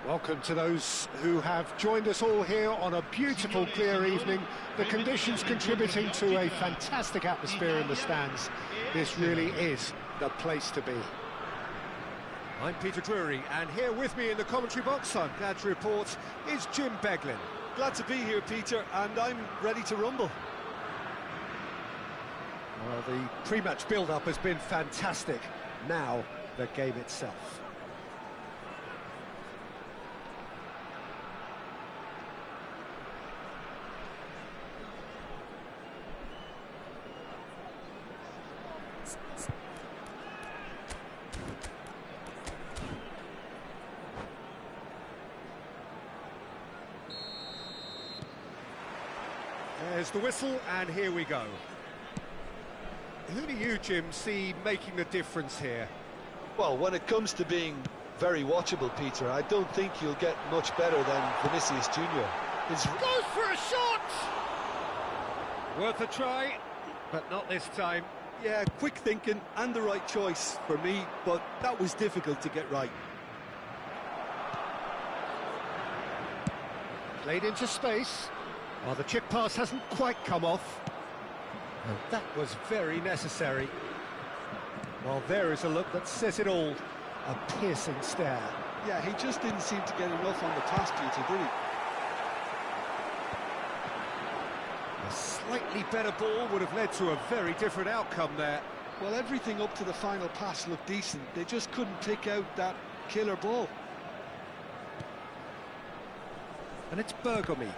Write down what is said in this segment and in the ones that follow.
Welcome to those who have joined us all here on a beautiful, clear evening. The conditions contributing to a fantastic atmosphere in the stands. This really is the place to be. I'm Peter Drury, and here with me in the commentary box, I'm glad to report, is Jim Beglin. Glad to be here, Peter, and I'm ready to rumble. Well, the pre-match build-up has been fantastic. Now, the game itself. There's the whistle, and here we go. Who do you, Jim, see making the difference here? Well, when it comes to being very watchable, Peter, I don't think you'll get much better than Vinicius Junior. Goes for a shot! Worth a try, but not this time. Yeah, quick thinking and the right choice for me, but that was difficult to get right. Played into space. Well, the chip pass hasn't quite come off. And that was very necessary. Well, there is a look that says it all. A piercing stare. Yeah, he just didn't seem to get enough on the pass, Peter, did he? A slightly better ball would have led to a very different outcome there. Well, everything up to the final pass looked decent. They just couldn't pick out that killer ball. And it's Bergomi.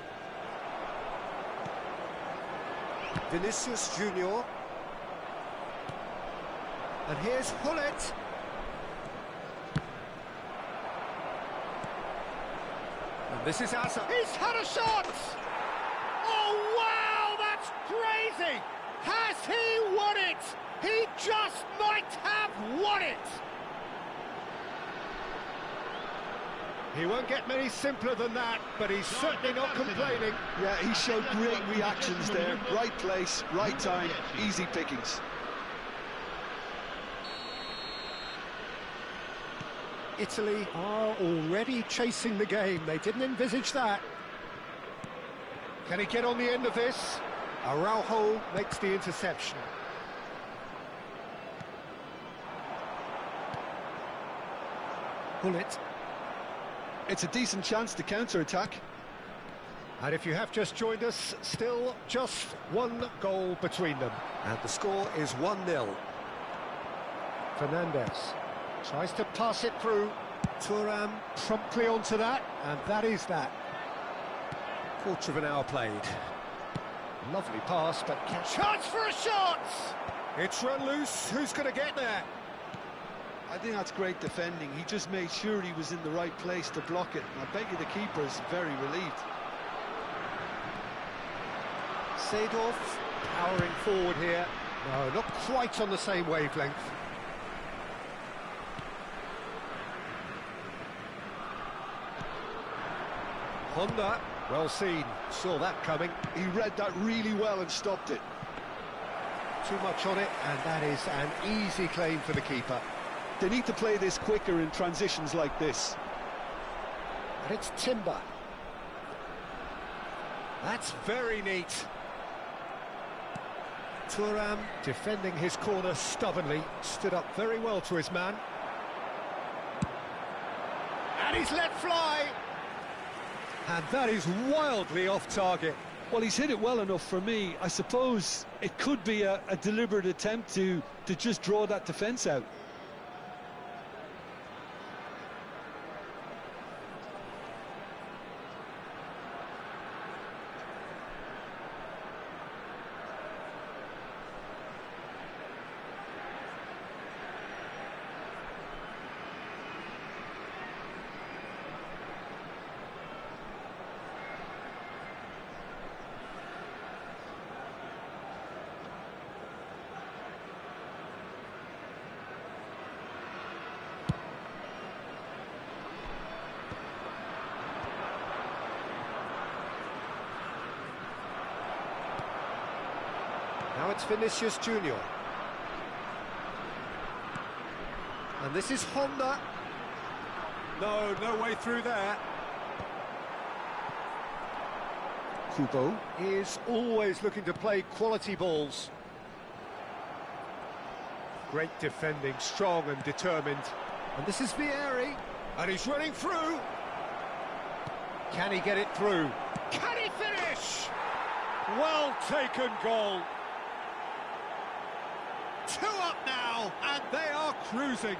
Vinicius Junior. And here's Hullet. And this is Asa. He's had a shot! Oh, wow, that's crazy! Has he won it? He just might have won it! He won't get many simpler than that, but he's certainly not complaining. Yeah, he showed great reactions there. Right place, right time, easy pickings. Italy are already chasing the game. They didn't envisage that. Can he get on the end of this? Araujo makes the interception. Bullet. It's a decent chance to counter-attack. And if you have just joined us, still just one goal between them. And the score is 1-0. Fernandez tries to pass it through. Thuram promptly onto that, and that is that. Quarter of an hour played. Lovely pass, but chance for a shot! It's run loose. Who's going to get there? I think that's great defending. He just made sure he was in the right place to block it. And I bet you the keeper's very relieved. Seedorf powering forward here. No, not quite on the same wavelength. Honda, well seen, saw that coming. He read that really well and stopped it. Too much on it, and that is an easy claim for the keeper. They need to play this quicker in transitions like this. And it's Timber. That's very neat. Thuram defending his corner stubbornly, stood up very well to his man. And he's let fly. And that is wildly off target. Well, he's hit it well enough for me. I suppose it could be a deliberate attempt to just draw that defence out. Now it's Vinicius Junior. And this is Honda. No way through there. Kubo is always looking to play quality balls. Great defending, strong and determined. And this is Vieri. And he's running through. Can he get it through? Can he finish? Well taken goal. 2 up now, and they are cruising.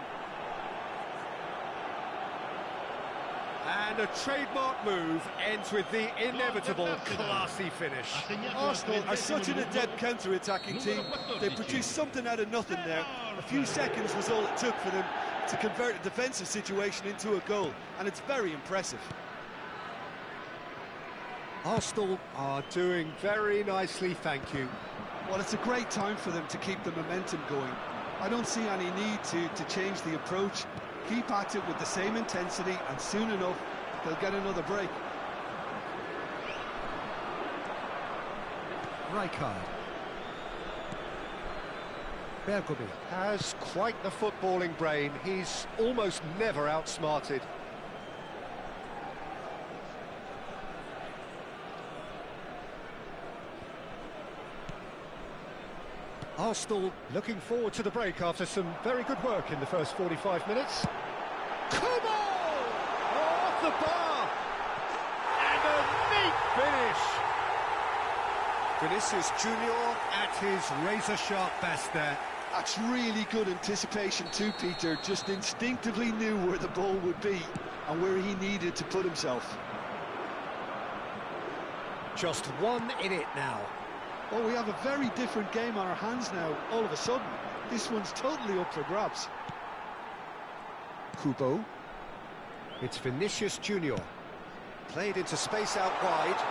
And a trademark move ends with the inevitable classy finish. Arsenal are such an adept counter-attacking team. They produced something out of nothing there. A few seconds was all it took for them to convert a defensive situation into a goal, and it's very impressive. Arsenal are doing very nicely, thank you. Well, it's a great time for them to keep the momentum going. I don't see any need to change the approach. Keep at it with the same intensity, and soon enough, they'll get another break. Rijkaard. Bergomi has quite the footballing brain. He's almost never outsmarted. Arsenal looking forward to the break after some very good work in the first 45 minutes. Come on! Off the bar! And a neat finish! Vinicius Junior at his razor-sharp best there. That's really good anticipation too, Peter. Just instinctively knew where the ball would be and where he needed to put himself. Just one in it now. Oh, we have a very different game on our hands now, all of a sudden. This one's totally up for grabs. Kubo. It's Vinicius Junior. Played into space out wide.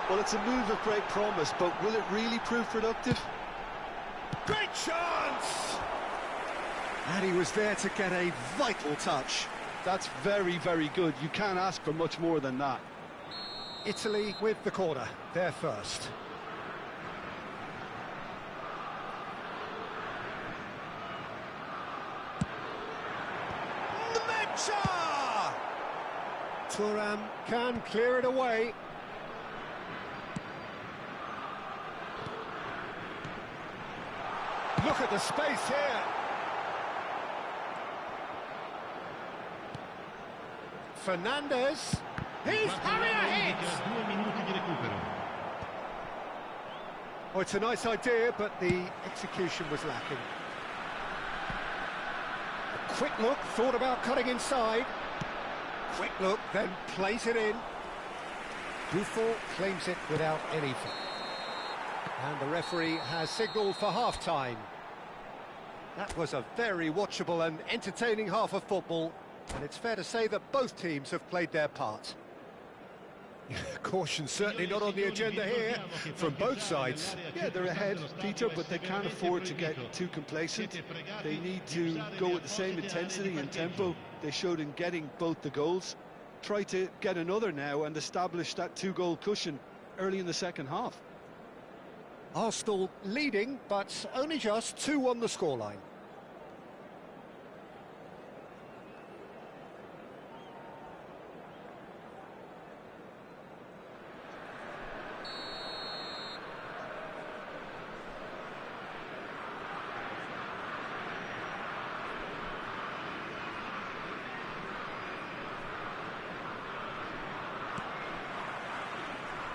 Well, it's a move of great promise, but will it really prove productive? Great chance! And he was there to get a vital touch. That's very, very good. You can't ask for much more than that. Italy with the corner, they're first. Thuram can clear it away. Look at the space here. Fernandez. He's having a hit! Oh, it's a nice idea, but the execution was lacking. A quick look, thought about cutting inside. Quick look, then plays it in. Buffon claims it without any foul. And the referee has signalled for half-time. That was a very watchable and entertaining half of football, and it's fair to say that both teams have played their part. Caution certainly not on the agenda here from both sides. Yeah, they're ahead, Peter, but they can't afford to get too complacent. They need to go with the same intensity and tempo they showed in getting both the goals. Try to get another now and establish that two-goal cushion early in the second half. Arsenal leading, but only just 2 on the scoreline.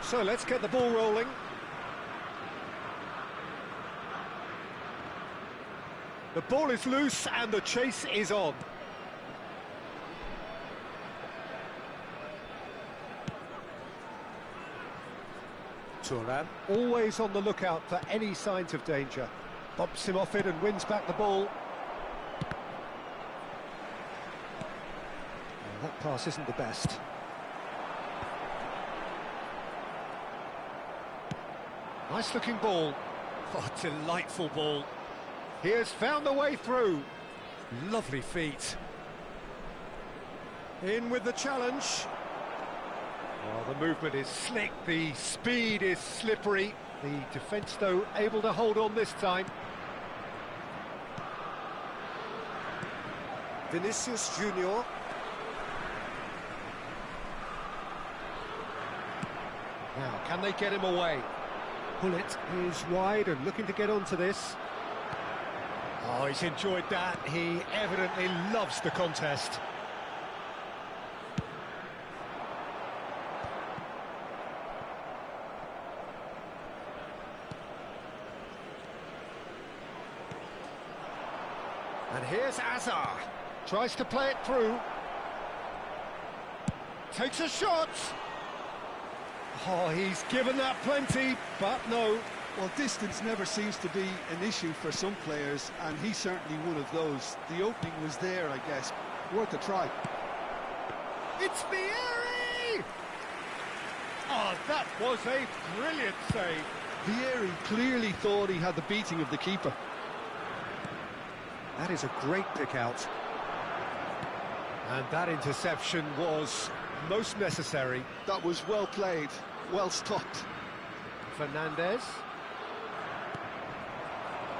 So let's get the ball rolling. The ball is loose and the chase is on. Thuram always on the lookout for any signs of danger. Bumps him off it and wins back the ball. Well, that pass isn't the best. Nice looking ball. Oh, delightful ball. He has found the way through. Lovely feet. In with the challenge. Oh, the movement is slick, the speed is slippery. The defence, though, able to hold on this time. Vinicius Junior. Now, can they get him away? Bullet is wide and looking to get onto this. Oh, he's enjoyed that. He evidently loves the contest. And here's Azar. Tries to play it through. Takes a shot. Oh, he's given that plenty, but no. Well, distance never seems to be an issue for some players, and he's certainly one of those. The opening was there, I guess. Worth a try. It's Vieri! Oh, that was a brilliant save. Vieri clearly thought he had the beating of the keeper. That is a great pick out. And that interception was most necessary. That was well played, well stopped. Fernandez.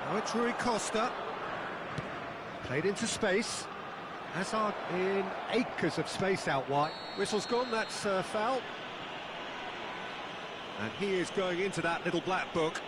Now it's Rui Costa. Played into space. Hazard in acres of space out wide. Whistle's gone, that's foul. And he is going into that little black book.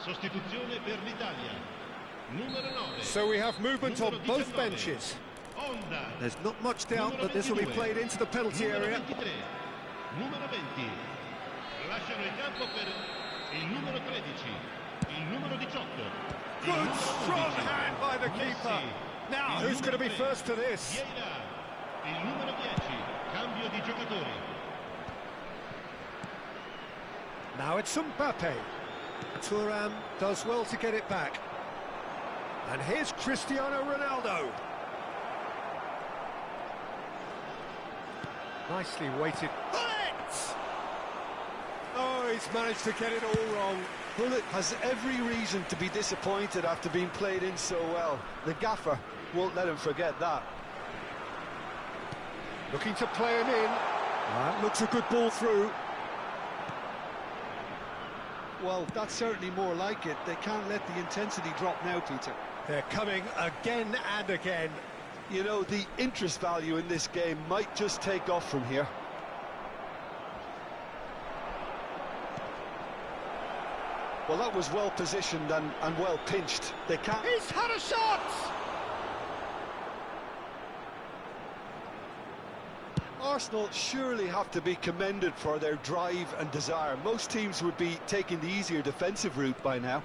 Sostituzione per l'Italia. Numero 9. So we have movement on both benches. There's not much doubt that this will be played into the penalty area. Numero 20. lasciano il campo per il numero 13, il numero 18. Good strong hand by the keeper. Now, who's going to be first to this? Il numero 10, cambio di giocatori. Now it's Mbappe. Thuram does well to get it back. And here's Cristiano Ronaldo. Nicely weighted. Bullet! Oh, he's managed to get it all wrong. Bullet has every reason to be disappointed after being played in so well. The gaffer won't let him forget that. Looking to play him in. That looks a good ball through. Well, that's certainly more like it. They can't let the intensity drop now, Peter. They're coming again and again. You know, the interest value in this game might just take off from here. Well, that was well positioned and well pinched. They can't... He's had a shot! Arsenal surely have to be commended for their drive and desire. Most teams would be taking the easier defensive route by now.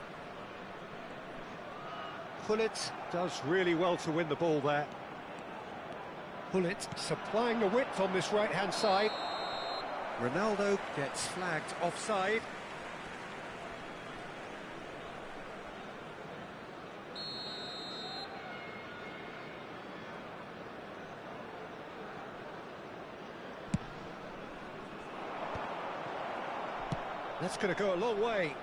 Pullet does really well to win the ball there. Pullet supplying the width on this right-hand side. Ronaldo gets flagged offside. That's going to go a long way.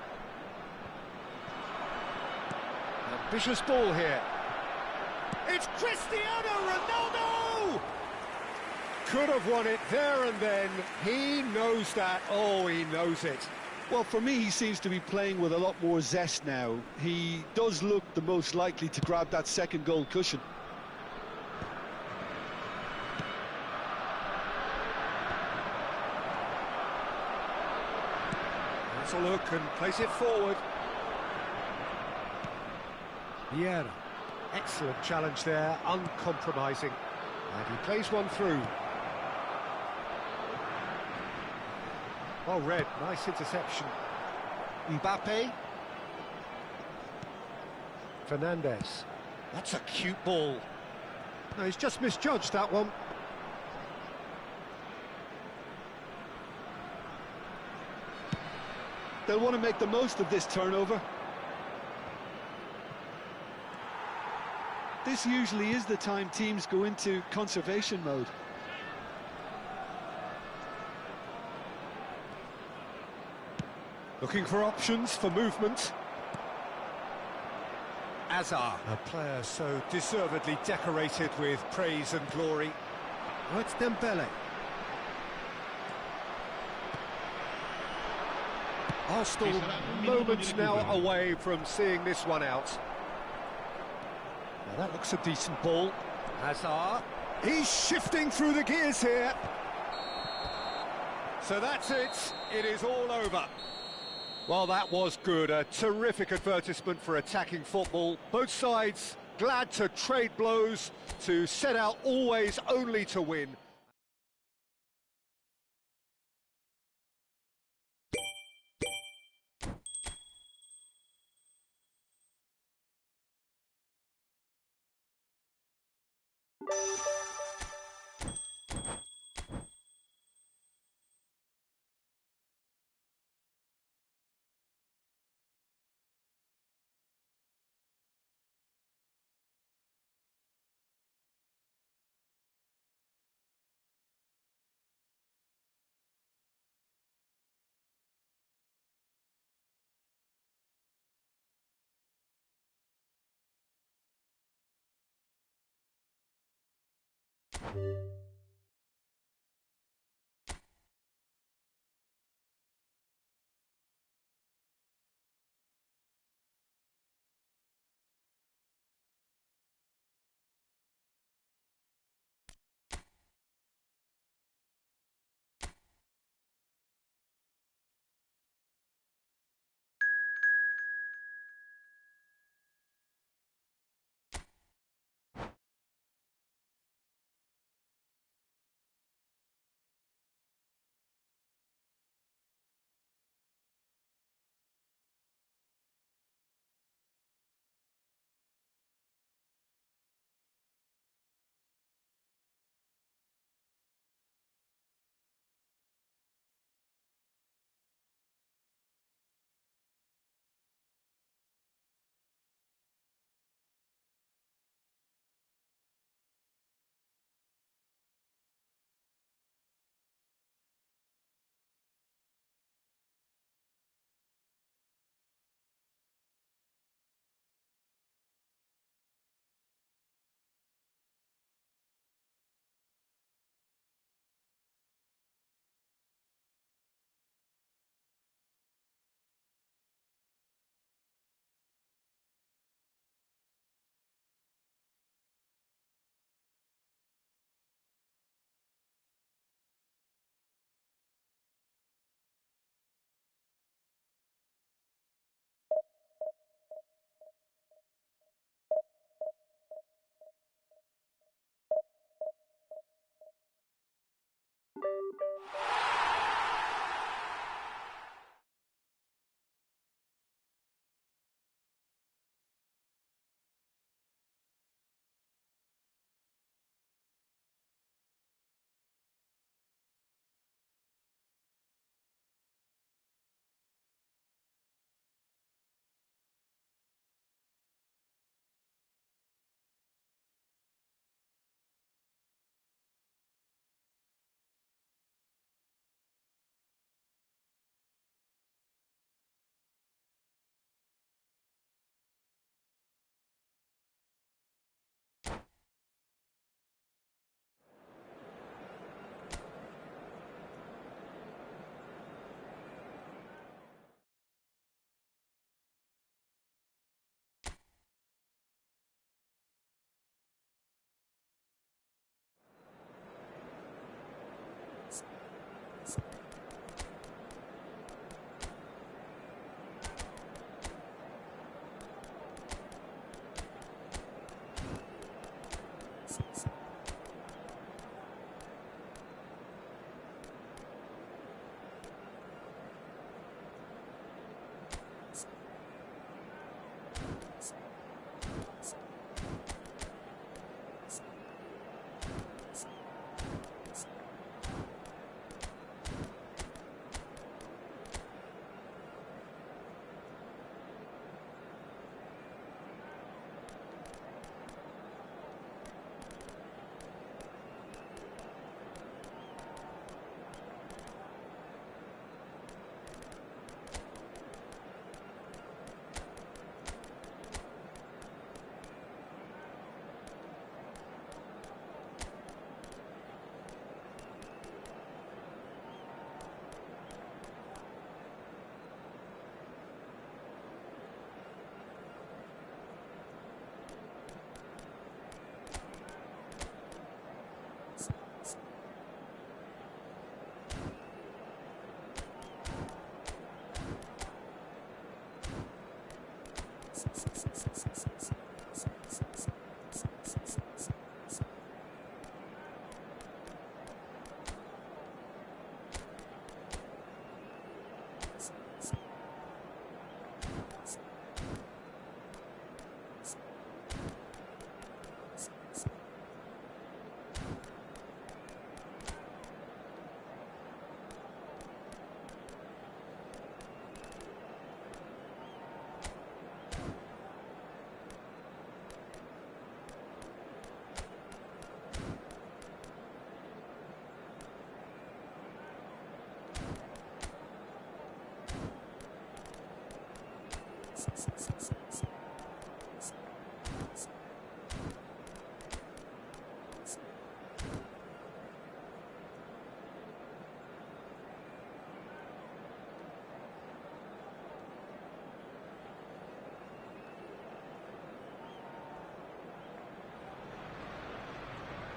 Ambitious ball here. It's Cristiano Ronaldo! Could have won it there and then. He knows that. Oh, he knows it. Well, for me, he seems to be playing with a lot more zest now. He does look the most likely to grab that second goal cushion. That's a look and place it forward. Vieira. Excellent challenge there, uncompromising. And he plays one through. Well read, nice interception. Mbappe. Fernandez. That's a cute ball. No, he's just misjudged that one. They'll want to make the most of this turnover. This usually is the time teams go into conservation mode. Looking for options for movement. Azar, a player so deservedly decorated with praise and glory. Oh, it's Dembele. Arsenal moments now away from seeing this one out. Now that looks a decent ball. Hazard. He's shifting through the gears here. So that's it. It is all over. Well, that was good. A terrific advertisement for attacking football. Both sides glad to trade blows, to set out always only to win.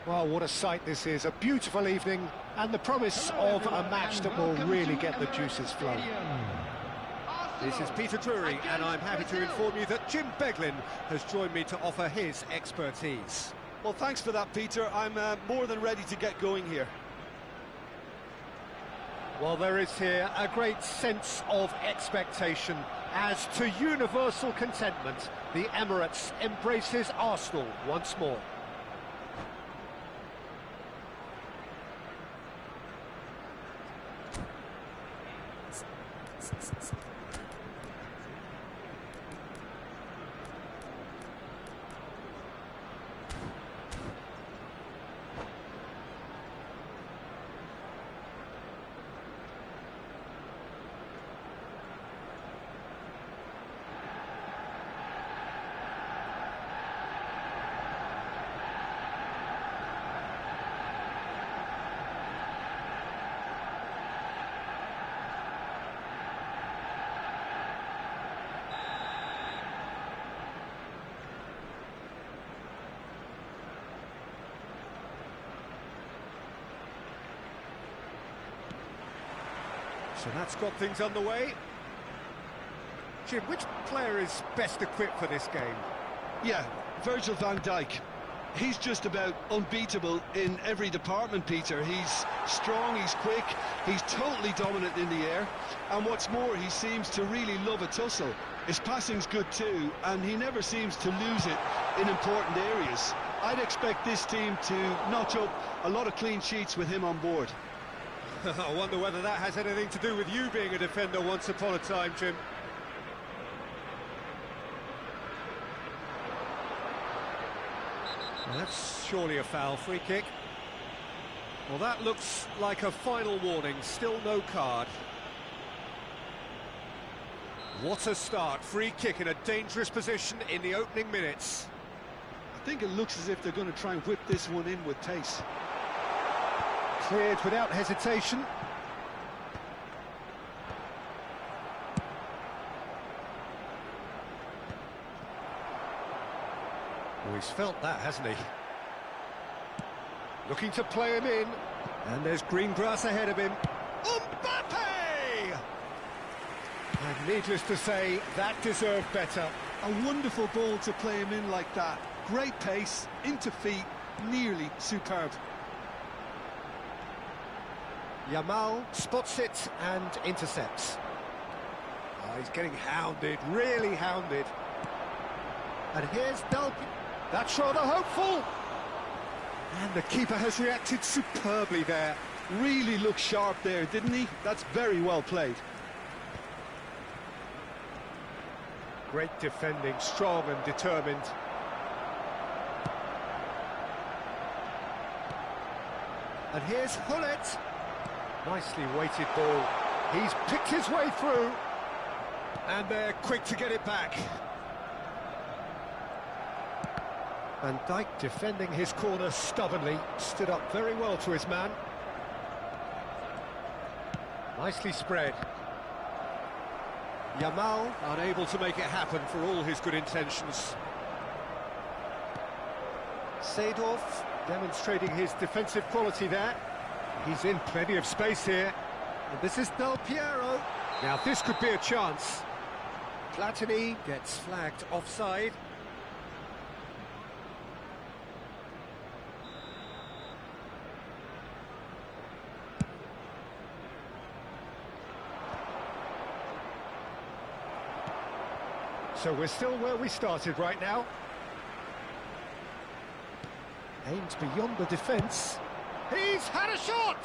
Well, what a sight this is. A beautiful evening and the promise of a match that will really get the juices flowing. This is Peter Drury, and I'm happy to inform you that Jim Beglin has joined me to offer his expertise. Well, thanks for that, Peter. I'm more than ready to get going here. Well, there is here a great sense of expectation as to universal contentment. The Emirates embraces Arsenal once more. So that's got things underway. Jim, which player is best equipped for this game? Yeah, Virgil van Dijk. He's just about unbeatable in every department, Peter. He's strong, he's quick, he's totally dominant in the air. And what's more, he seems to really love a tussle. His passing's good too, and he never seems to lose it in important areas. I'd expect this team to notch up a lot of clean sheets with him on board. I wonder whether that has anything to do with you being a defender once upon a time, Jim. Well, that's surely a foul. Free kick. Well, that looks like a final warning. Still no card. What a start. Free kick in a dangerous position in the opening minutes. I think it looks as if they're going to try and whip this one in with pace. Cleared without hesitation. Oh, he's felt that, hasn't he? Looking to play him in. And there's green grass ahead of him. Mbappe! And needless to say, that deserved better. A wonderful ball to play him in like that. Great pace, into feet, nearly superb. Yamal spots it and intercepts. Oh, he's getting hounded, really hounded. And here's Del. That's rather hopeful. And the keeper has reacted superbly there. Really looked sharp there, didn't he? That's very well played. Great defending, strong and determined. And here's Hullet. Nicely weighted ball. He's picked his way through. And they're quick to get it back. Van Dijk defending his corner stubbornly. Stood up very well to his man. Nicely spread. Yamal unable to make it happen for all his good intentions. Seedorf demonstrating his defensive quality there. He's in plenty of space here. And this is Del Piero. Now this could be a chance. Platini gets flagged offside. So we're still where we started right now. Aimed beyond the defence. He's had a shot!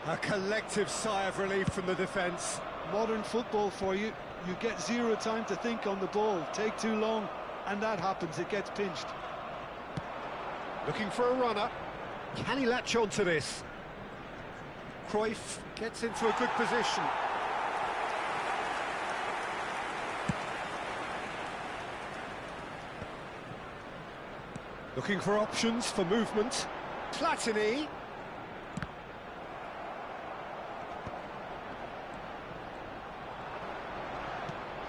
A collective sigh of relief from the defence. Modern football for you. You get zero time to think on the ball. Take too long, and that happens. It gets pinched. Looking for a runner. Can he latch on to this? Cruyff gets into a good position. Looking for options for movement. Platini.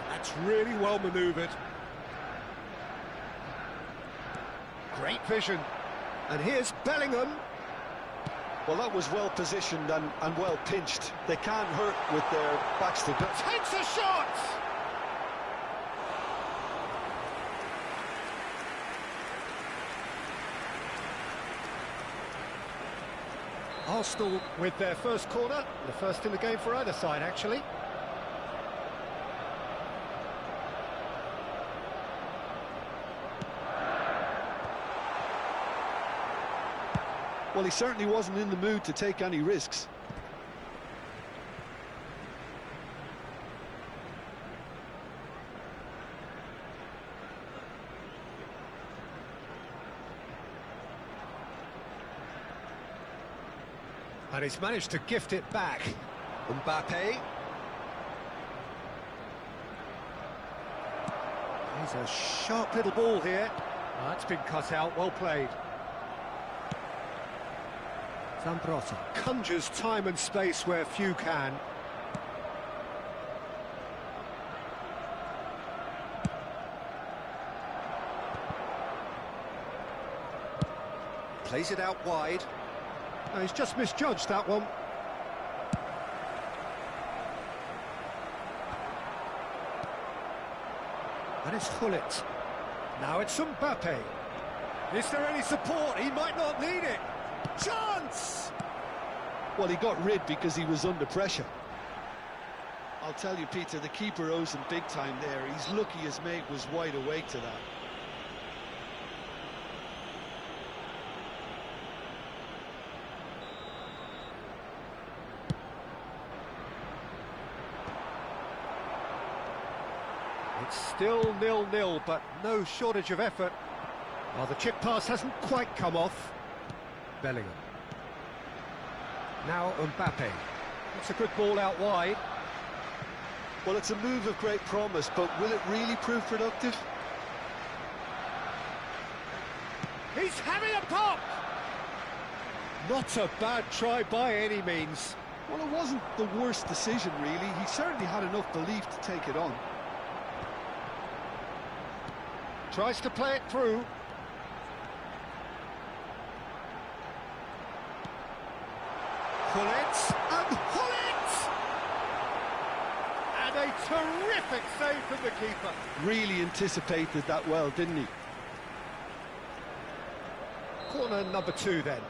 That's really well manoeuvred. Great vision. And here's Bellingham. Well, that was well positioned and well pinched. They can't hurt with their backs to goal. Takes a shot! Arsenal with their first corner, the first in the game for either side, actually. Well, he certainly wasn't in the mood to take any risks. And he's managed to gift it back. Mbappe. He's a sharp little ball here. That's been cut out, well played. Zambrotta conjures time and space where few can. Plays it out wide. No, he's just misjudged that one. And it's Hullet. Now it's Mbappe. Is there any support? He might not need it. Chance! Well, he got rid because he was under pressure. I'll tell you, Peter, the keeper owes him big time there. He's lucky his mate was wide awake to that. It's still 0-0, but no shortage of effort. Well, the chip pass hasn't quite come off. Bellingham. Now Mbappe. It's a good ball out wide. Well, it's a move of great promise, but will it really prove productive? He's having a pop! Not a bad try by any means. Well, it wasn't the worst decision, really. He certainly had enough belief to take it on. Tries to play it through. Hullet. a terrific save from the keeper. Really anticipated that well, didn't he? Corner number 2 then.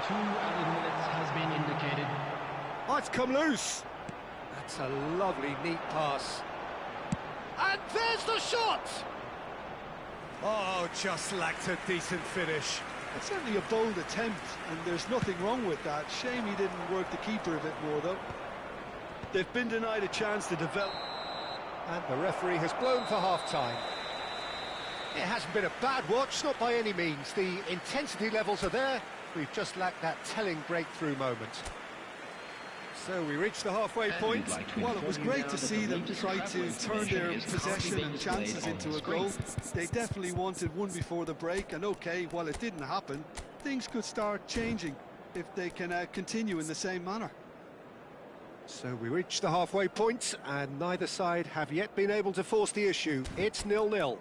Two added minutes has been indicated. Oh, it's come loose. That's a lovely, neat pass. And there's the shot! Oh, just lacked a decent finish. It's certainly a bold attempt, and there's nothing wrong with that. Shame he didn't work the keeper a bit more, though. They've been denied a chance to develop. And the referee has blown for half-time. It hasn't been a bad watch, not by any means. The intensity levels are there. We've just lacked that telling breakthrough moment. So we reach the halfway point. Well, it was great to see them try to turn their possession and chances into a goal. They definitely wanted one before the break, and okay, while it didn't happen, things could start changing if they can continue in the same manner. So we reach the halfway point, and neither side have yet been able to force the issue. It's 0-0.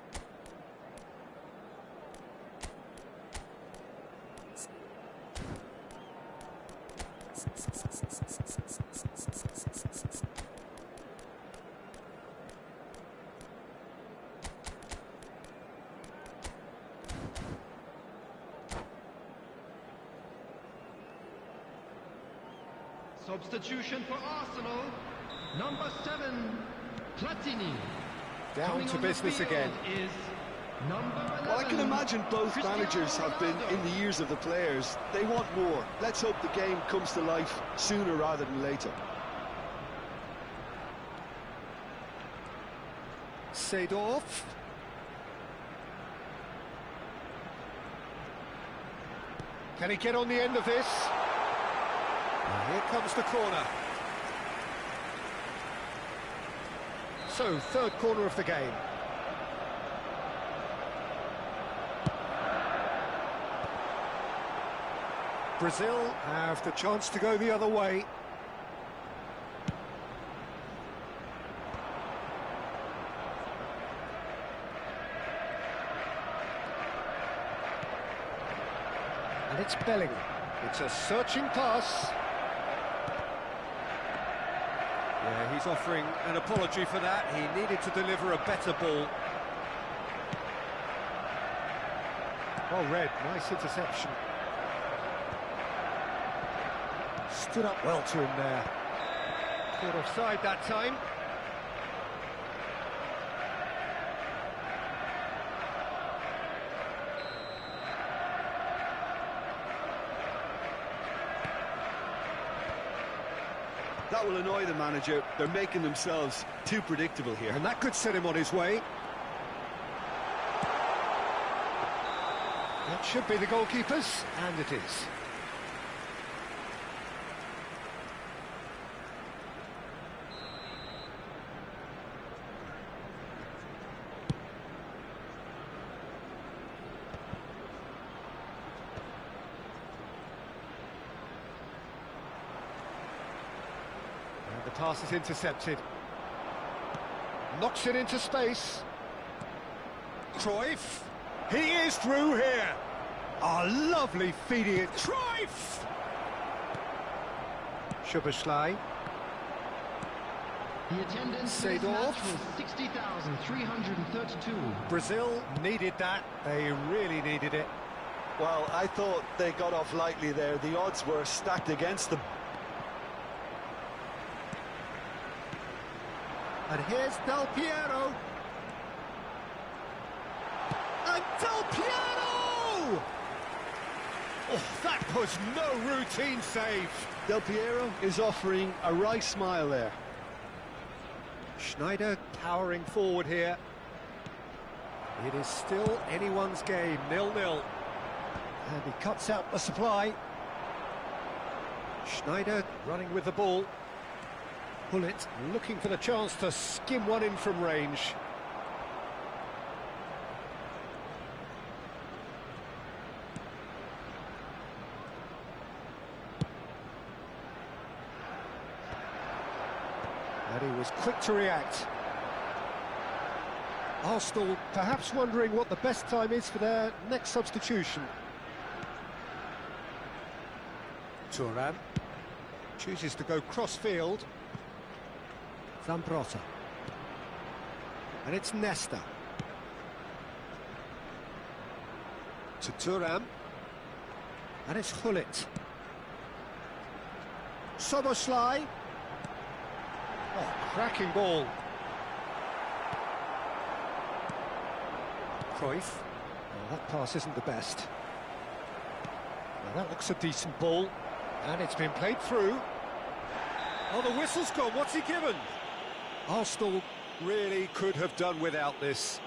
Substitution for Arsenal, number 7, Platini. Down to business again. Is number 11. Well, I can imagine both managers have been in the ears of the players. They want more. Let's hope the game comes to life sooner rather than later. Seedorf. Can he get on the end of this? And here comes the corner. So, third corner of the game. Brazil have the chance to go the other way. And it's Bellingham. It's a searching pass. Yeah, he's offering an apology for that. He needed to deliver a better ball. Well read, nice interception. Stood up well to him there. Caught offside that time. That will annoy the manager. They're making themselves too predictable here. And that could set him on his way. That should be the goalkeepers, and it is. The pass is intercepted. Knocks it into space. Cruyff. He is through here. A lovely feeding it. Cruyff! Szoboszlai. The attendance Seedorf. was 60,332. Brazil needed that. They really needed it. Well, I thought they got off lightly there. The odds were stacked against them. And here's Del Piero. And Del Piero! Oh, that was no routine save. Del Piero is offering a wry smile there. Schneider towering forward here. It is still anyone's game, 0-0. And he cuts out the supply. Schneider running with the ball. Bullet looking for the chance to skim one in from range. And he was quick to react. Arsenal perhaps wondering what the best time is for their next substitution. Thuram chooses to go cross-field. Zambrotta. And it's Nesta. To Thuram. And it's Hullet. Soboslai. Oh, cracking ball. Cruyff. Oh, that pass isn't the best. Well, that looks a decent ball. And it's been played through. Oh, the whistle's gone. What's he given? Arsenal really could have done without this.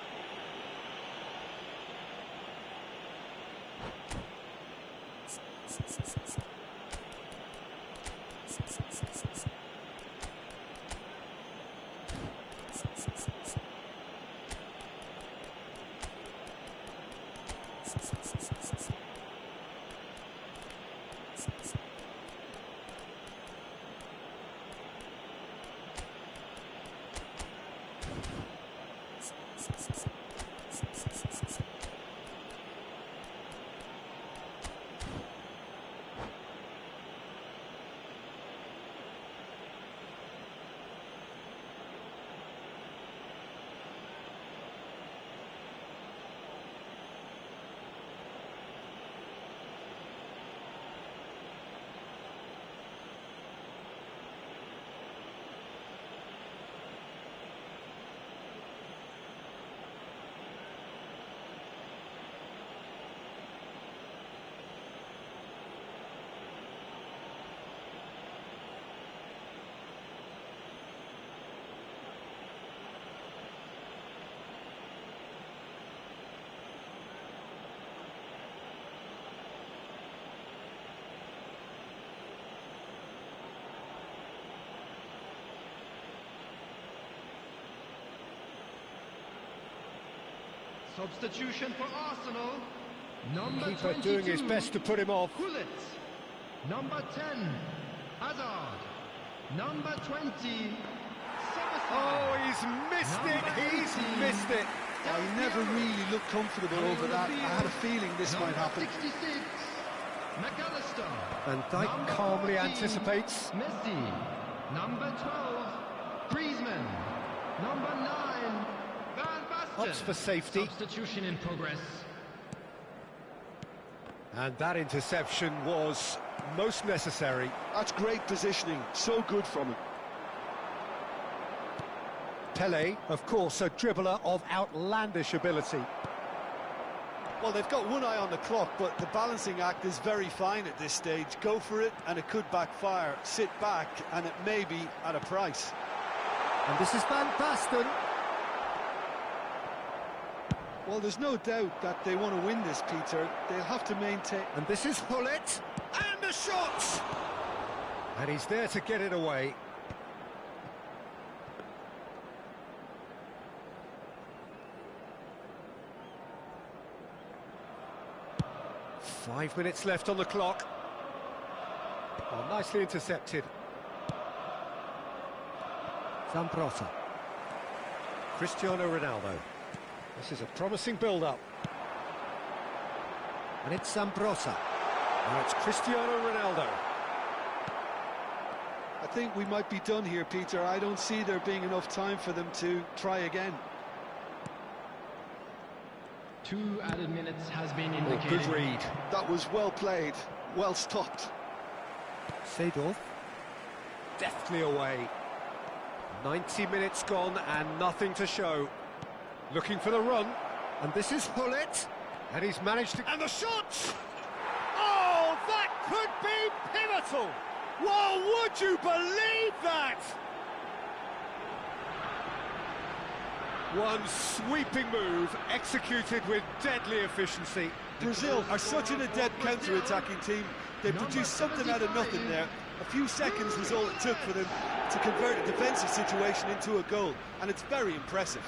Substitution for Arsenal. Number Keeper 22, doing his best to put him off. Hullet. Number 10, Hazard. Number 20, Soboslai. Oh, he's missed it, he's missed it. I never really looked comfortable over that. I had a feeling this might happen. 66, McAllister. Van Dijk Number calmly 14, anticipates. Messi. Number 12, Griezmann. Number 9, Van Basten. Opts for safety. Substitution in progress. And that interception was most necessary. That's great positioning, so good from him. Pele, of course, a dribbler of outlandish ability. Well, they've got one eye on the clock, but the balancing act is very fine at this stage. Go for it, and it could backfire. Sit back, and it may be at a price. And this is Van Basten. Well, there's no doubt that they want to win this, Peter. They'll have to maintain... And this is Hullet. And the shot! And he's there to get it away. Five minutes left on the clock. Oh, nicely intercepted. Zambrotta. Cristiano Ronaldo. This is a promising build-up. And it's Zambrotta. Now it's Cristiano Ronaldo. I think we might be done here, Peter. I don't see there being enough time for them to try again. 2 added minutes has been Oh, indicated. good read. That was well played, well stopped. Seedorf. Deftly away. 90 minutes gone and nothing to show. Looking for the run. And this is Hullet. And he's managed to... And the shot! Oh, that could be pivotal! Well, would you believe that? One sweeping move, executed with deadly efficiency. Brazil are such an adept counter-attacking team. They produced something out of nothing there. A few seconds was all it took for them to convert a defensive situation into a goal, and it's very impressive.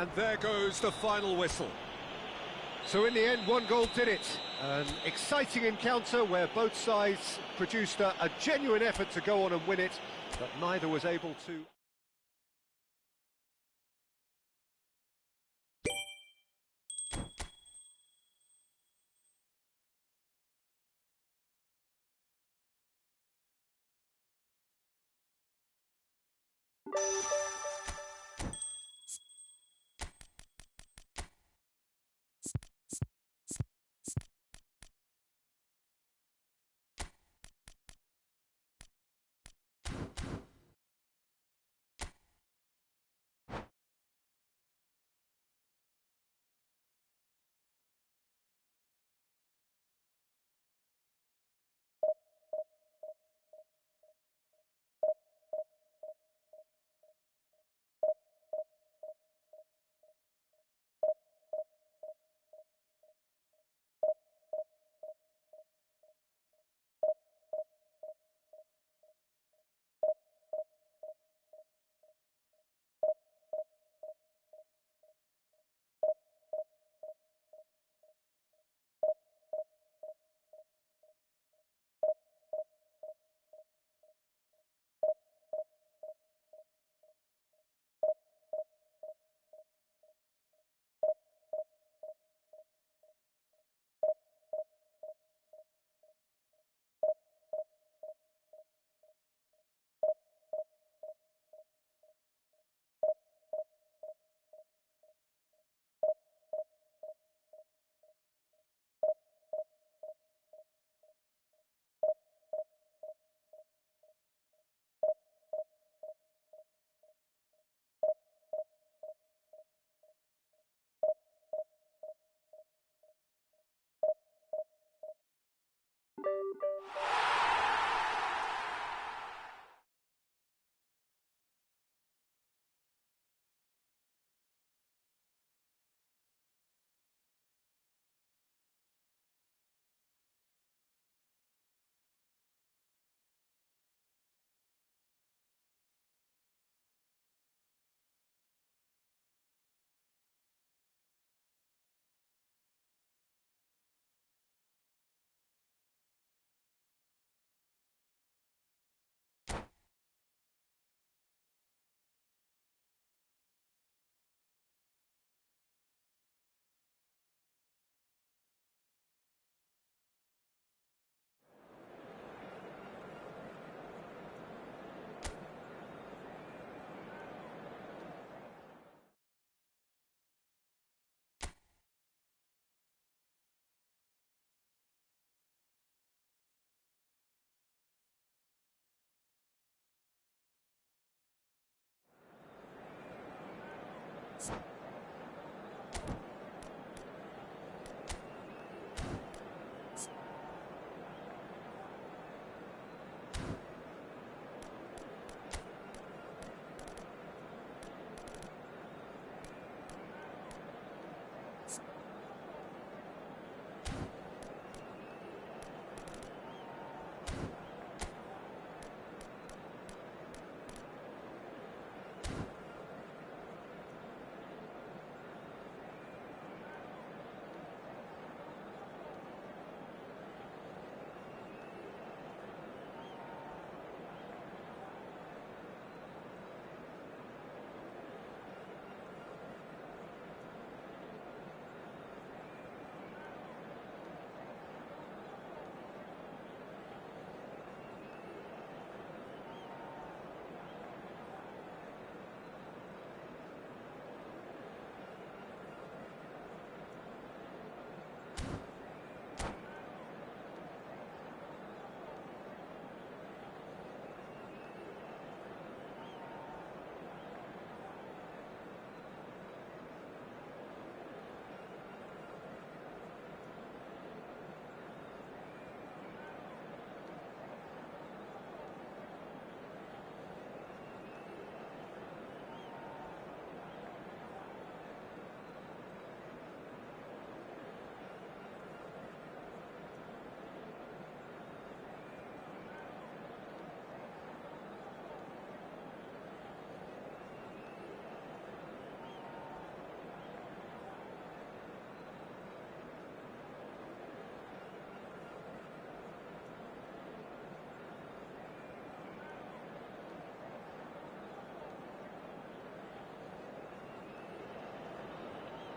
And there goes the final whistle. So in the end, one goal did it. An exciting encounter where both sides produced a genuine effort to go on and win it, but neither was able to...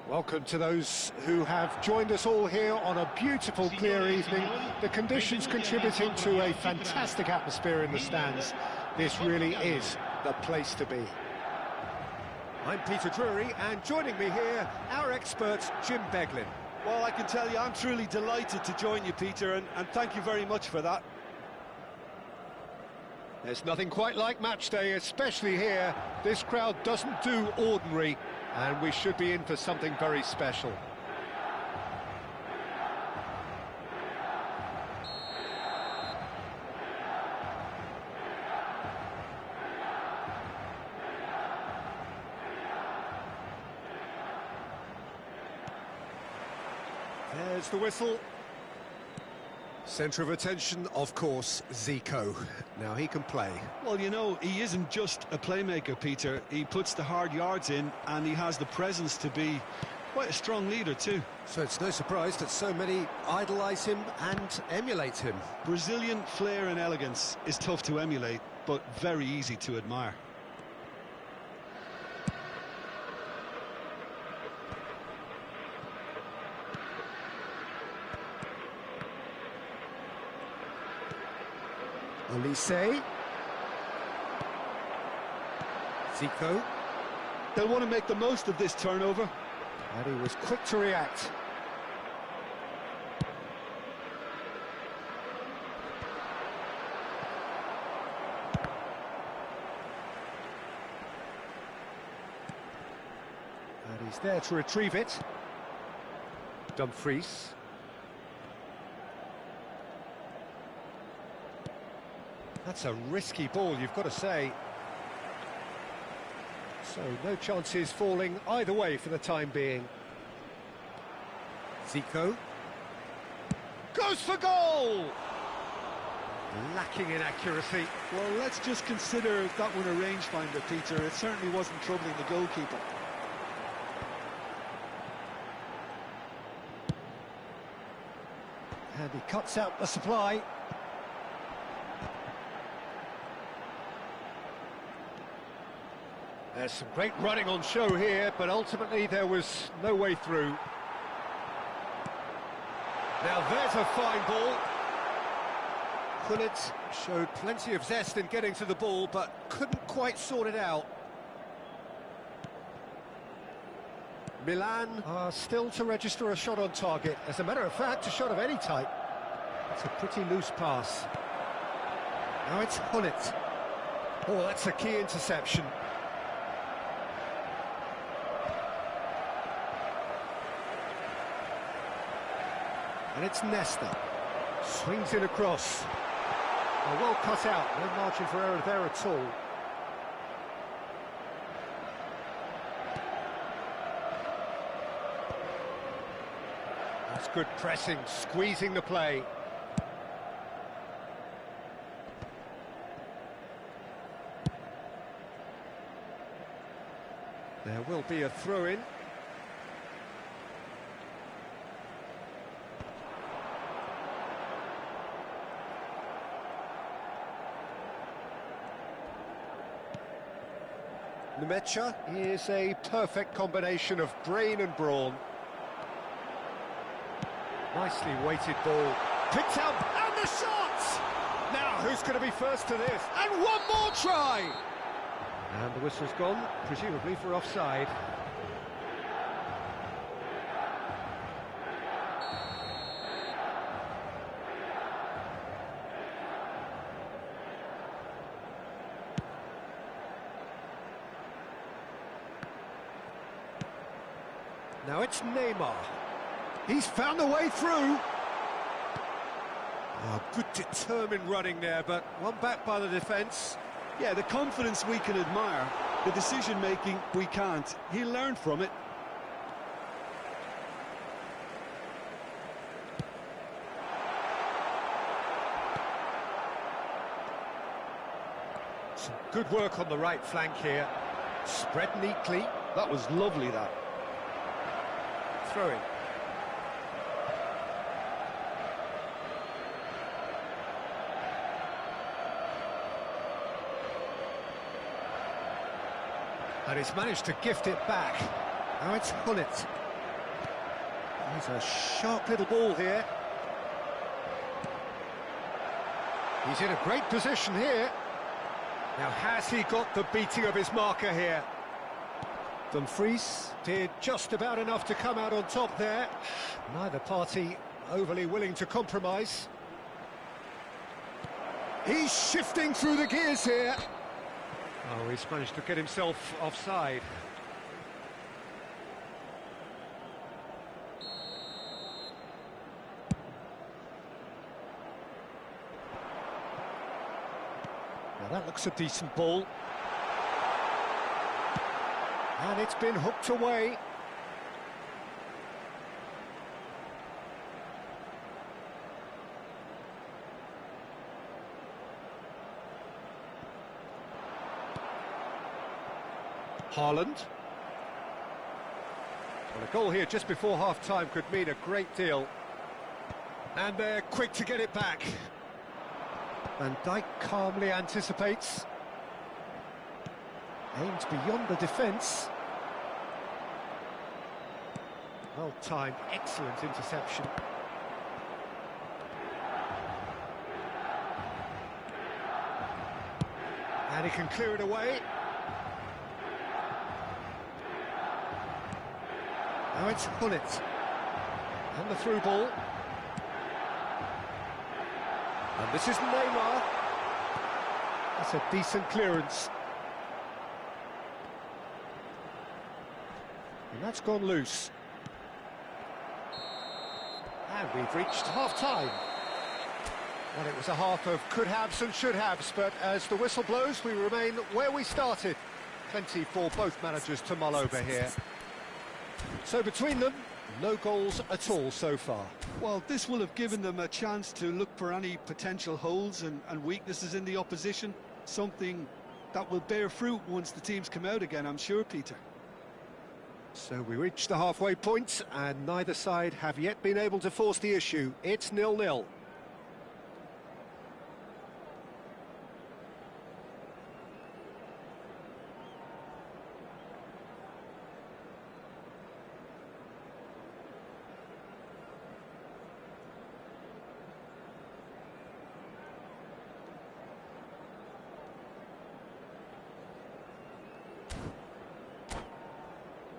Welcome to those who have joined us all here on a beautiful, clear evening. The conditions contributing to a fantastic atmosphere in the stands. This really is the place to be. I'm Peter Drury, and joining me here, our expert, Jim Beglin. Well, I can tell you, I'm truly delighted to join you, Peter, and thank you very much for that. There's nothing quite like match day, especially here. This crowd doesn't do ordinary, and we should be in for something very special. There's the whistle. Centre of attention, of course, Zico. Now he can play. Well, you know, he isn't just a playmaker, Peter. He puts the hard yards in, and he has the presence to be quite a strong leader too. So it's no surprise that so many idolise him and emulate him. Brazilian flair and elegance is tough to emulate, but very easy to admire. Olise. Zico. They'll want to make the most of this turnover. And he was quick to react. And he's there to retrieve it. Dumfries. That's a risky ball, you've got to say. So, no chances falling either way for the time being. Zico. Goes for goal! Lacking in accuracy. Well, let's just consider that one a rangefinder, Peter. It certainly wasn't troubling the goalkeeper. And he cuts out the supply. There's some great running on show here, but ultimately there was no way through. Now there's a fine ball. Gullit showed plenty of zest in getting to the ball, but couldn't quite sort it out. Milan are still to register a shot on target. As a matter of fact, a shot of any type. It's a pretty loose pass. Now it's Gullit. Oh, that's a key interception. And it's Nesta. Swings it across. Well cut out, no margin for error there at all. That's good pressing, squeezing the play. There will be a throw-in. Nemecha is a perfect combination of brain and brawn. Nicely weighted ball. Picked out, and the shot! Now, who's going to be first to this? And one more try! And the whistle's gone, presumably for offside. Now it's Neymar. He's found a way through. Oh, good determined running there, but one back by the defence. Yeah, the confidence we can admire, the decision-making we can't. He learned from it. Some good work on the right flank here. Spread neatly. That was lovely, that. Throwing. And he's managed to gift it back. Now it's Gullit. He's a sharp little ball here. He's in a great position here. Now, has he got the beating of his marker here? Dumfries did just about enough to come out on top there. Neither party overly willing to compromise. He's shifting through the gears here. Oh, he's managed to get himself offside. Now that looks a decent ball. And it's been hooked away. Haaland. Well, a goal here just before half-time could mean a great deal. And they're quick to get it back. Van Dijk calmly anticipates. Aims beyond the defence. Well-timed, excellent interception. And he can clear it away. Now it's Gullit. And the through ball. And this is Neymar. That's a decent clearance. And that's gone loose. And we've reached half-time. Well, it was a half of could-haves and should-haves, but as the whistle blows, we remain where we started. Plenty for both managers to mull over here. So between them, no goals at all so far. Well, this will have given them a chance to look for any potential holes and weaknesses in the opposition, something that will bear fruit once the teams come out again, I'm sure, Peter. So we reached the halfway point, and neither side have yet been able to force the issue. It's 0-0.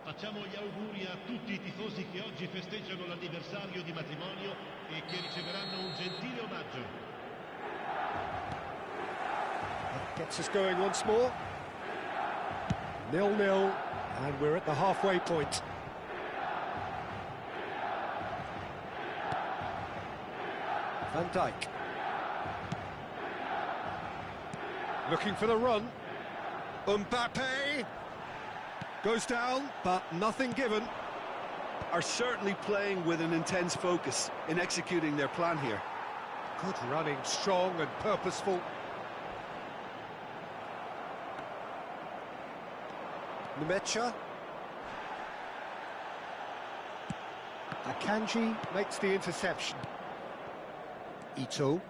Facciamo gli auguri a tutti i tifosi che oggi festeggiano l'anniversario di matrimonio e che riceveranno un gentile omaggio. That gets us going once more. 0-0, and we're at the halfway point. Van Dijk. Looking for the run. Mbappe. Goes down, but nothing given. Are certainly playing with an intense focus in executing their plan here. Good running, strong and purposeful. Nmecha. Akanji makes the interception. Ito.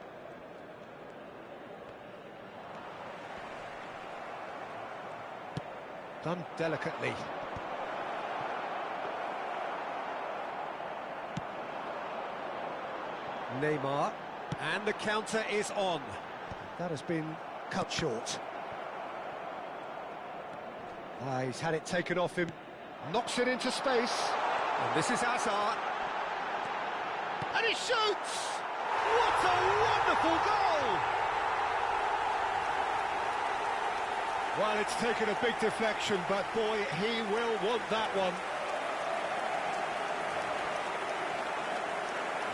Done delicately. Neymar. And the counter is on. That has been cut short. He's had it taken off him. Knocks it into space. And this is Hazard. And he shoots! What a wonderful goal! Well, it's taken a big deflection, but boy, he will want that one.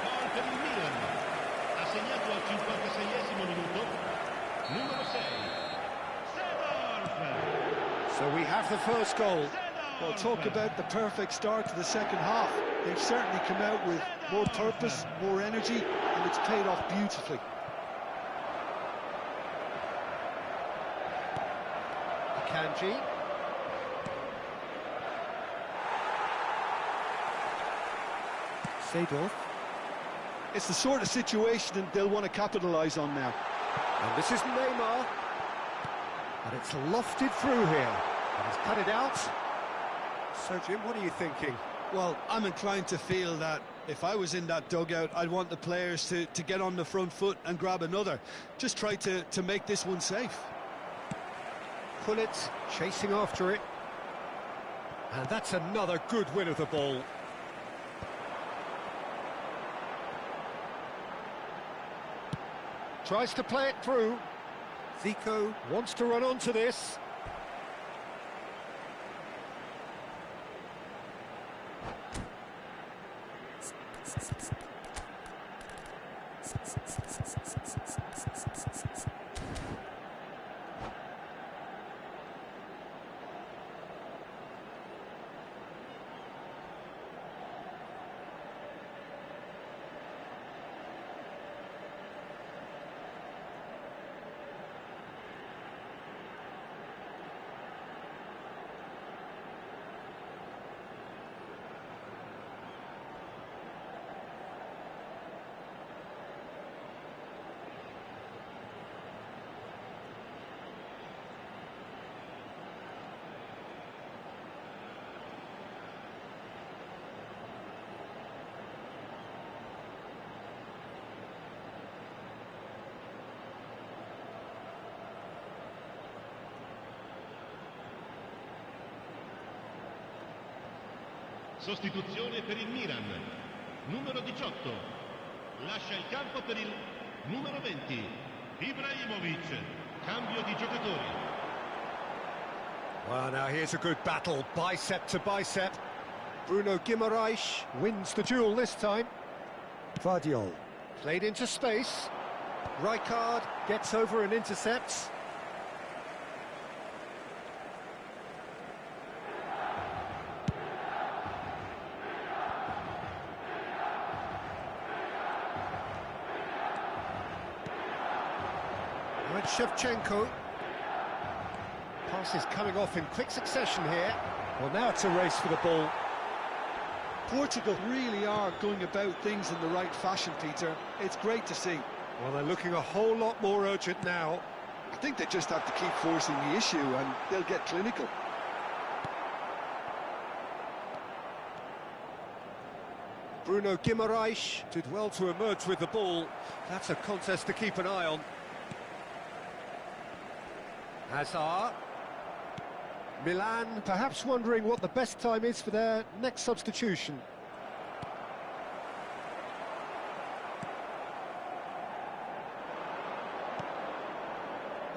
Gol per il Milan. Ha segnato al 56esimo minuto. Numero 6. Seedorf. So we have the first goal. Well, talk about the perfect start to the second half. They've certainly come out with more purpose, more energy, and it's paid off beautifully. Akanji. Seedorf. It's the sort of situation that they'll want to capitalise on now. And this is Neymar. And it's lofted through here. And he's cut it out. So, Jim, what are you thinking? Well, I'm inclined to feel that if I was in that dugout, I'd want the players to get on the front foot and grab another. Just try to make this one safe. Pullet chasing after it. And that's another good win of the ball. Tries to play it through. Zico wants to run onto this. Sostituzione per il Milan, numero 18, lascia il campo per il numero 20, Ibrahimovic, cambio di giocatori. Well, now here's a good battle, bicep to bicep. Bruno Guimaraes wins the duel this time. Vardiol played into space. Rijkaard gets over and intercepts. Shevchenko. Passes coming off in quick succession here. Well, now it's a race for the ball. Portugal really are going about things in the right fashion, Peter. It's great to see. Well, they're looking a whole lot more urgent now. I think they just have to keep forcing the issue and they'll get clinical. Bruno Guimaraes did well to emerge with the ball. That's a contest to keep an eye on. Hazard. Milan perhaps wondering what the best time is for their next substitution.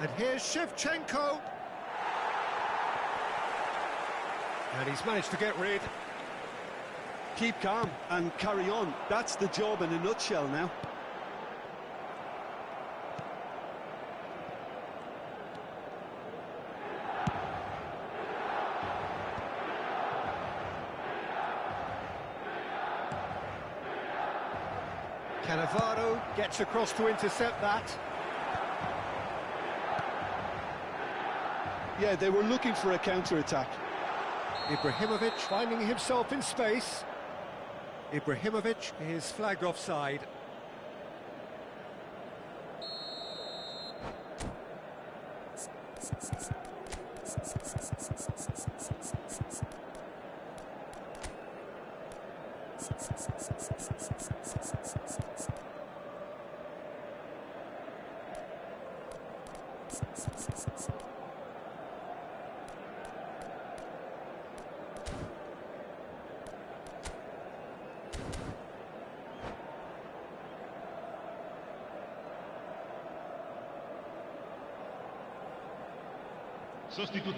And here's Shevchenko. And he's managed to get rid. Keep calm and carry on. That's the job in a nutshell now. Cannavaro gets across to intercept that. Yeah, they were looking for a counter-attack. Ibrahimovic finding himself in space. Ibrahimovic is flagged offside.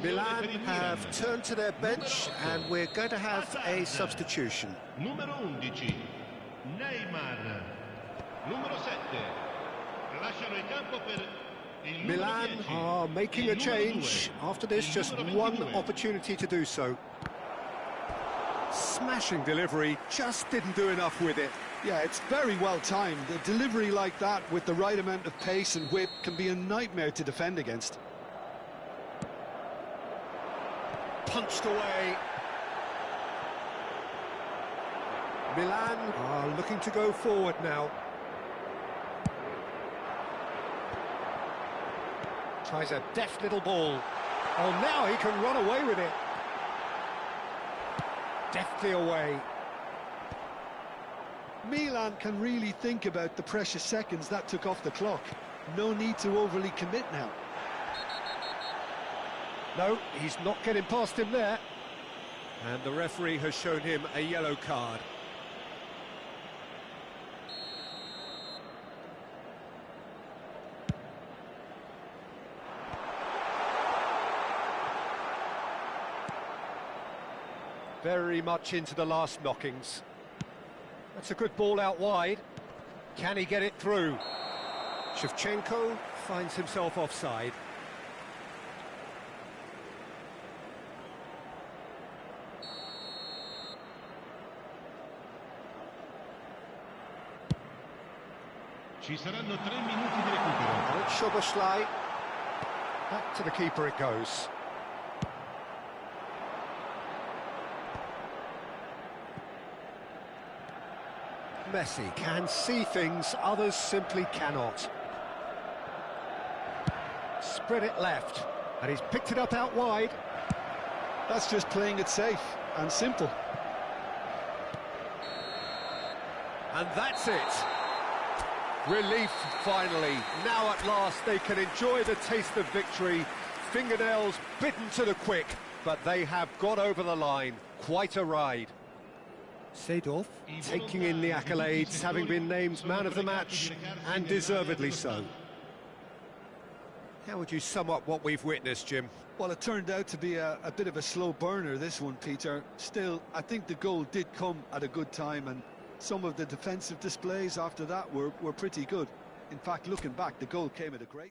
Milan have turned to their bench and we're going to have a substitution. Numero 11, Neymar. Numero 7, lasciano il campo per il Milan numero 10. are making a change. After this, just one opportunity to do so. Smashing delivery, just didn't do enough with it. Yeah, it's very well timed. A delivery like that with the right amount of pace and whip can be a nightmare to defend against. Punched away. Milan are looking to go forward now. Tries a deft little ball. Oh, now he can run away with it. deftly away. Milan can really think about the precious seconds that took off the clock. No need to overly commit now. No, he's not getting past him there. And the referee has shown him a yellow card. Very much into the last knockings. That's a good ball out wide. Can he get it through? Shevchenko finds himself offside. Ci saranno 3 minuti di recupero. Szoboszlai. Back to the keeper it goes. Messi can see things others simply cannot. Spread it left, and he's picked it up out wide. That's just playing it safe and simple. And that's it. Relief, finally. Now at last they can enjoy the taste of victory. Fingernails bitten to the quick, but they have got over the line. Quite a ride. Seedorf taking in the accolades, having been named man of the match, and deservedly so. How would you sum up what we've witnessed, Jim? Well, it turned out to be a bit of a slow burner, this one, Peter. Still, I think the goal did come at a good time, and some of the defensive displays after that were pretty good. In fact, looking back, the goal came at a great...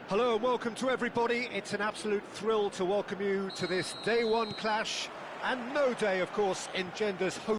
Hello and welcome to everybody. It's an absolute thrill to welcome you to this day one clash, and no day, of course, engenders hope.